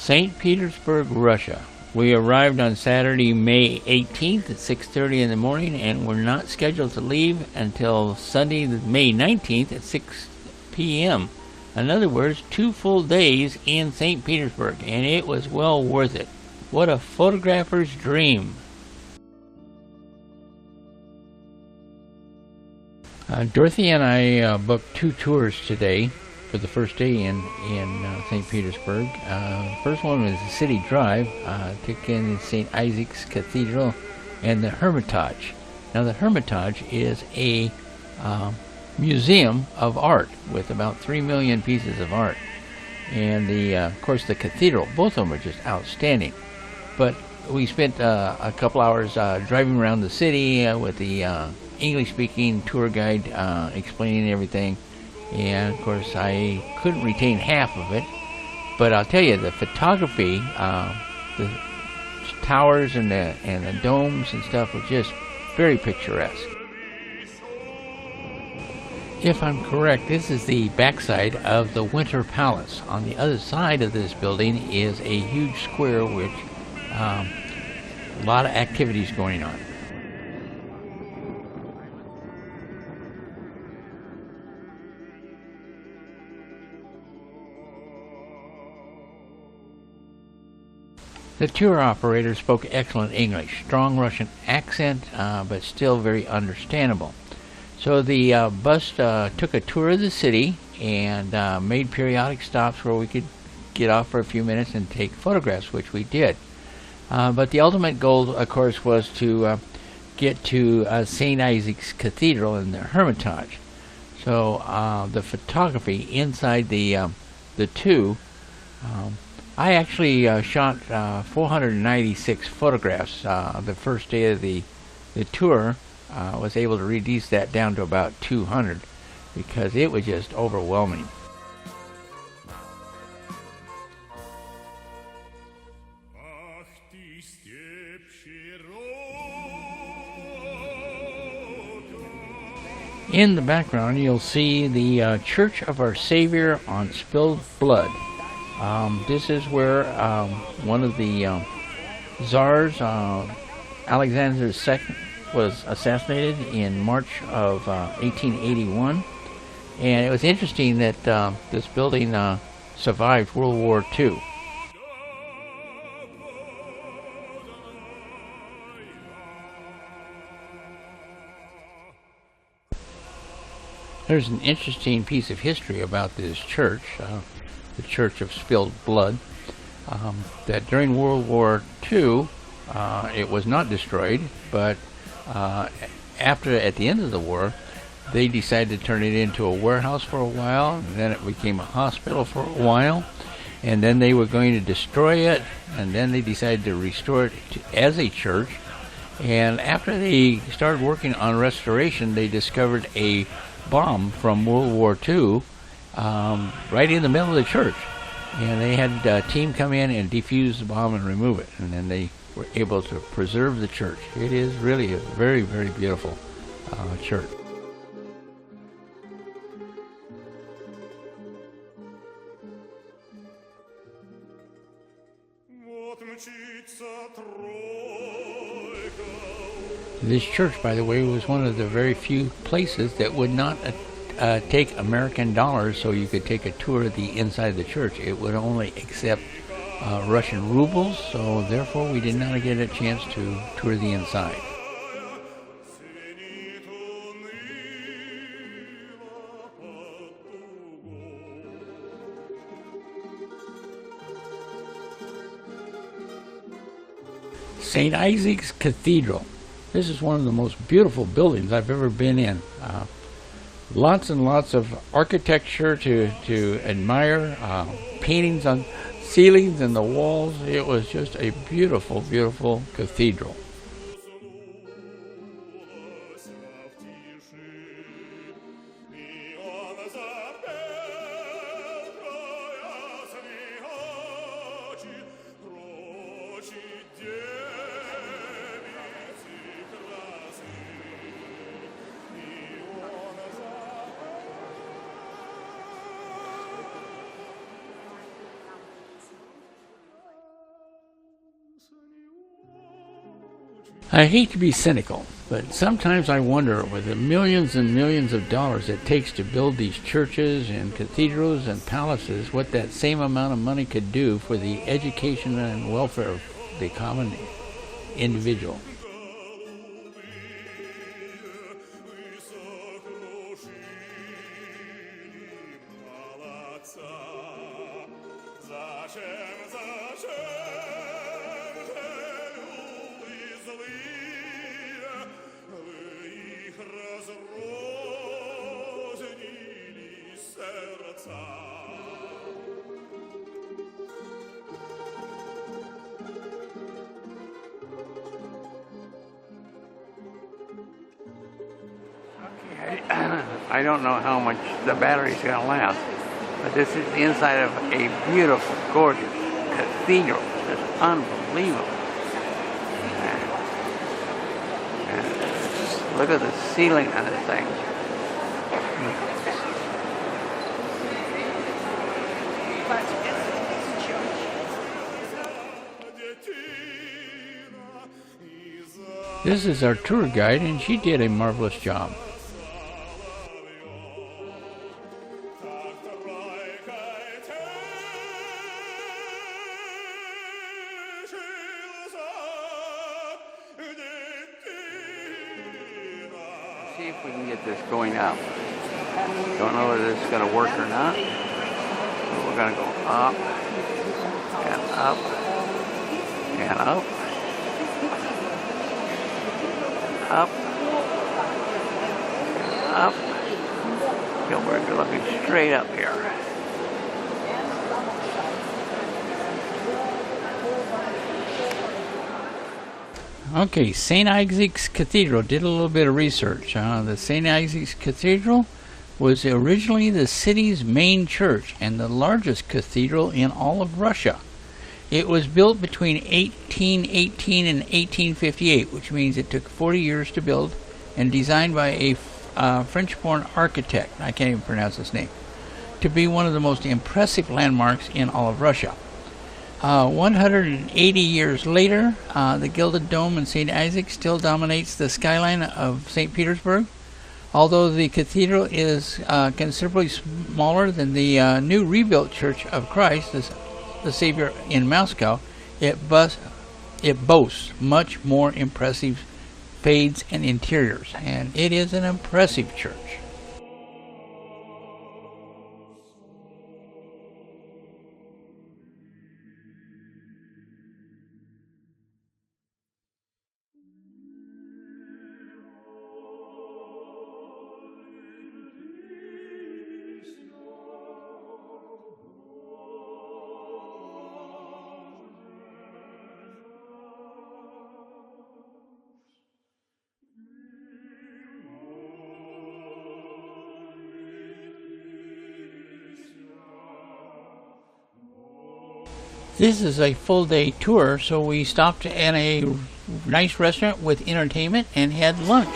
St. Petersburg, Russia. We arrived on Saturday, May 18th at 6:30 in the morning, and we're not scheduled to leave until Sunday, May 19th at 6 p.m. In other words, 2 full days in St. Petersburg, and it was well worth it. What a photographer's dream. Dorothy and I booked 2 tours today for the first day in St. Petersburg. First one was the City Drive, took in St. Isaac's Cathedral and the Hermitage. Now the Hermitage is a museum of art with about 3 million pieces of art. And of course the cathedral, both of them are just outstanding. But we spent a couple hours driving around the city with the English-speaking tour guide explaining everything. And of course I couldn't retain half of it, but I'll tell you, the photography, the towers and the domes and stuff were just very picturesque. If I'm correct, this is the backside of the Winter Palace. On the other side of this building is a huge square with a lot of activities going on. The tour operator spoke excellent English, strong Russian accent, but still very understandable. So the bus took a tour of the city and made periodic stops where we could get off for a few minutes and take photographs, which we did. But the ultimate goal, of course, was to get to St. Isaac's Cathedral and the Hermitage. So the photography inside the two, I actually shot 496 photographs the first day of the tour. Was able to reduce that down to about 200 because it was just overwhelming. In the background you'll see the Church of Our Savior on Spilled Blood. This is where one of the czars, Alexander II, was assassinated in March of 1881. And it was interesting that this building survived World War II. There's an interesting piece of history about this church, the Church of Spilled Blood, that during World War II it was not destroyed, but at the end of the war they decided to turn it into a warehouse for a while, and then it became a hospital for a while, and then they were going to destroy it, and then they decided to restore it as a church. And after they started working on restoration, they discovered a bomb from World War II right in the middle of the church, and they had a team come in and defuse the bomb and remove it, and then they were able to preserve the church. It is really a very, very beautiful church. This church, by the way, was one of the very few places that would not take American dollars, so you could take a tour of the inside of the church. It would only accept Russian rubles, so therefore we did not get a chance to tour the inside. St. Isaac's Cathedral. This is one of the most beautiful buildings I've ever been in. Lots and lots of architecture to admire, paintings on ceilings and the walls. It was just a beautiful, beautiful cathedral. I hate to be cynical, but sometimes I wonder, with the millions and millions of dollars it takes to build these churches and cathedrals and palaces, what that same amount of money could do for the education and welfare of the common individual. I don't know how much the battery's going to last, but this is the inside of a beautiful, gorgeous cathedral. It's unbelievable. And look at the ceiling on this thing. This is our tour guide, and she did a marvelous job. See if we can get this going up. Don't know whether this is going to work or not. But we're going to go up and up and up, up and up. Yeah, we're looking straight up here. Okay, St. Isaac's Cathedral. Did a little bit of research. The St. Isaac's Cathedral was originally the city's main church and the largest cathedral in all of Russia. It was built between 1818 and 1858, which means it took 40 years to build, and designed by a French-born architect, I can't even pronounce his name, to be one of the most impressive landmarks in all of Russia. 180 years later, the Gilded Dome in St. Isaac still dominates the skyline of St. Petersburg. Although the cathedral is considerably smaller than the new rebuilt Church of Christ, the Savior in Moscow, it boasts much more impressive fades and interiors, and it is an impressive church. This is a full-day tour, so we stopped at a nice restaurant with entertainment and had lunch.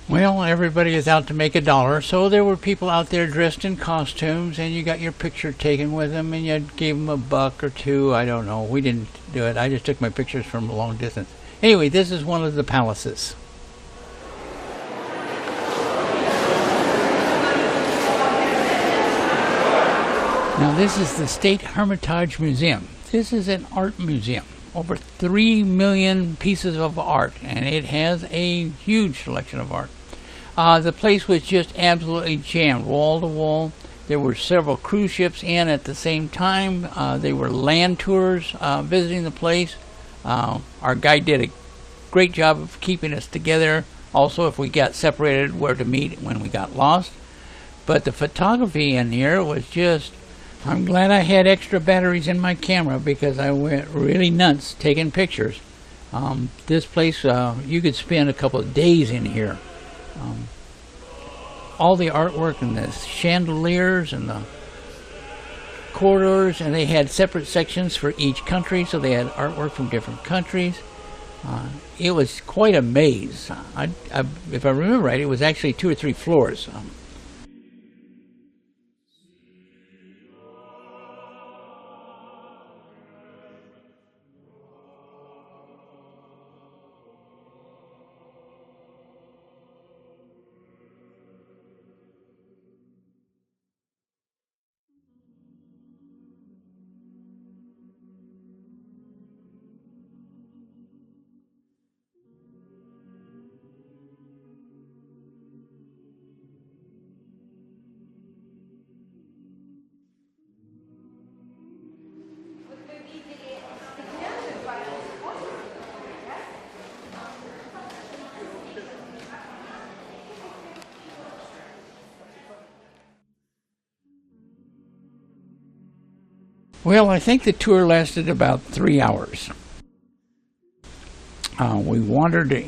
Well, everybody is out to make a dollar, so there were people out there dressed in costumes, and you got your picture taken with them, and you gave them $1 or $2. I don't know. We didn't do it. I just took my pictures from a long distance. Anyway, this is one of the palaces. Now this is the State Hermitage Museum. This is an art museum. Over 3 million pieces of art, and it has a huge selection of art. The place was just absolutely jammed, wall to wall. There were several cruise ships in at the same time. They were land tours visiting the place. Our guide did a great job of keeping us together. Also, if we got separated, where to meet when we got lost. But the photography in here was just... I'm glad I had extra batteries in my camera because I went really nuts taking pictures. This place, you could spend a couple of days in here. All the artwork and the chandeliers and the corridors, and they had separate sections for each country, so they had artwork from different countries. It was quite a maze. If I remember right, it was actually 2 or 3 floors. Well, I think the tour lasted about 3 hours. We wandered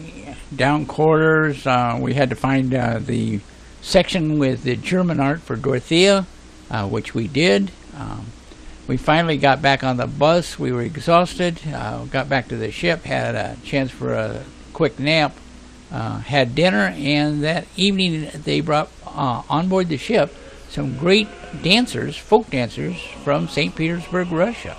down corridors. We had to find the section with the German art for Dorothea, which we did. We finally got back on the bus. We were exhausted. Got back to the ship, had a chance for a quick nap, had dinner, and that evening they brought on board the ship some great dancers, folk dancers from St. Petersburg, Russia.